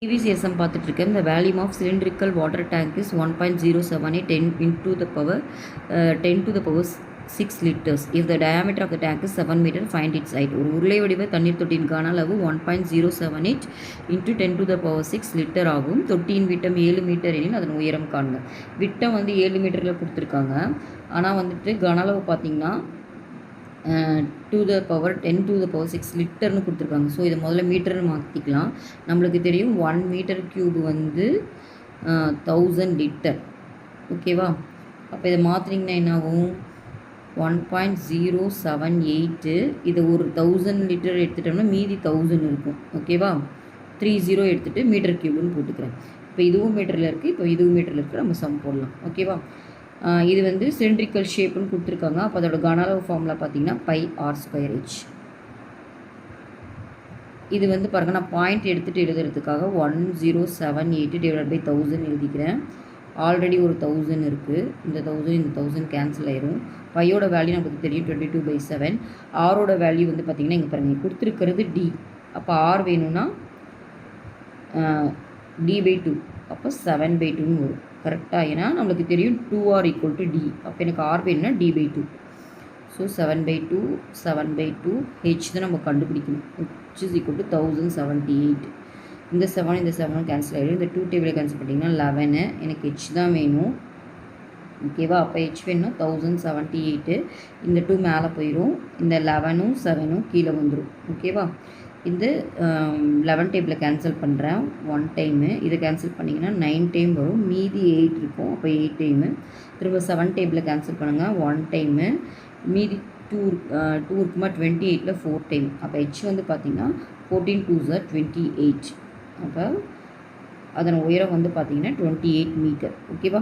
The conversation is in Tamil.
PVCSM பார்த்துட்ருக்கேன். The volume of cylindrical water tank is 1.078 10 into the power 10 to the power 6 liters. If the diameter of the tank is 7 meter, find its height. ஒரு உருளை வடிவ தண்ணீர் தொட்டியின் கன அளவு 1.078 into 10 to the power 6 litre ஆகும். தொட்டியின் விட்டம் 7 மீட்டர் எனில் அதன் உயரம் காண்க. விட்டம் வந்து 7 மீட்டரில் கொடுத்துருக்காங்க. ஆனால் வந்துட்டு கன அளவு பார்த்தீங்கன்னா to the power 10 to the power 6 லிட்டர்னு கொடுத்துருக்காங்க. ஸோ இதை முதல்ல மீட்டர்னு மாற்றிக்கலாம். நம்மளுக்கு தெரியும் 1 மீட்டர் க்யூப் வந்து 1000 லிட்டர். ஓகேவா? அப்போ இதை மாற்றினீங்கன்னா என்ன ஆகும்? 1.078 இதை ஒரு 1000 லிட்டர் எடுத்துட்டோம்னா மீதி 1000 இருக்கும். ஓகேவா? 30 எடுத்துகிட்டு மீட்டர் க்யூப்னு போட்டுக்கிறேன். இப்போ இதுவும் மீட்டரில் இருக்குது, இப்போ இதுவும் மீட்டரில் இருக்குது. நம்ம சம் போடலாம். ஓகேவா? இது வந்து சிலிண்ட்ரிக்கல் ஷேப்புன்னு கொடுத்துருக்காங்க. அப்போ அதோட கன அளவு ஃபார்முலா பார்த்தீங்கன்னா πr²h. இது வந்து பாருங்கள், நான் பாயிண்ட் எடுத்துகிட்டு எழுதுறதுக்காக 1078 டிவைட் பை 1000 எழுதிக்கிறேன். ஆல்ரெடி ஒரு 1000 இருக்குது. இந்த 1000 கேன்சல் ஆயிரும். பையோட வேல்யூ நமக்கு தெரியும் 22/7. ஆரோட வேல்யூ வந்து பார்த்திங்கன்னா இங்கே பாருங்கள் கொடுத்துருக்கிறது டி. அப்போ ஆர் வேணும்னா d/2. அப்போ 7/2ன்னு வரும். கரெக்டாக? ஏன்னா நம்மளுக்கு தெரியும் 2r = d. அப்போ எனக்கு r வேணும்னா d/2. ஸோ 7/2 7/2 h தான் நம்ம கண்டுபிடிக்கணும். h is equal to 1078. இந்த 7 கேன்சல் ஆகிடும். இந்த 2 டேபிளை கேன்சல் பண்ணிங்கன்னா 11. எனக்கு h தான் வேணும். ஓகேவா? அப்போ h வேணும்னா 1078. இந்த 2 மேலே போயிடும். இந்த 11ம் 7ம் கீழே வந்துடும். ஓகேவா? இந்த 11 டேபிளை கேன்சல் பண்ணுறேன் 1 டைமு. இதை கேன்சல் பண்ணிங்கன்னா 9 டைம் வரும். மீதி 8 இருக்கும். அப்போ 8 டைமு. திரும்ப 7 டேபிளை கேன்சல் பண்ணுங்கள் 1 டைமு. மீதி 2 இருக்குமா 28ல் 4 டைம். அப்போ ஹெச் வந்து பார்த்திங்கன்னா 14 2s are 28. அப்போ அதன் உயரம் வந்து பார்த்திங்கன்னா 28 மீட்டர். ஓகேவா?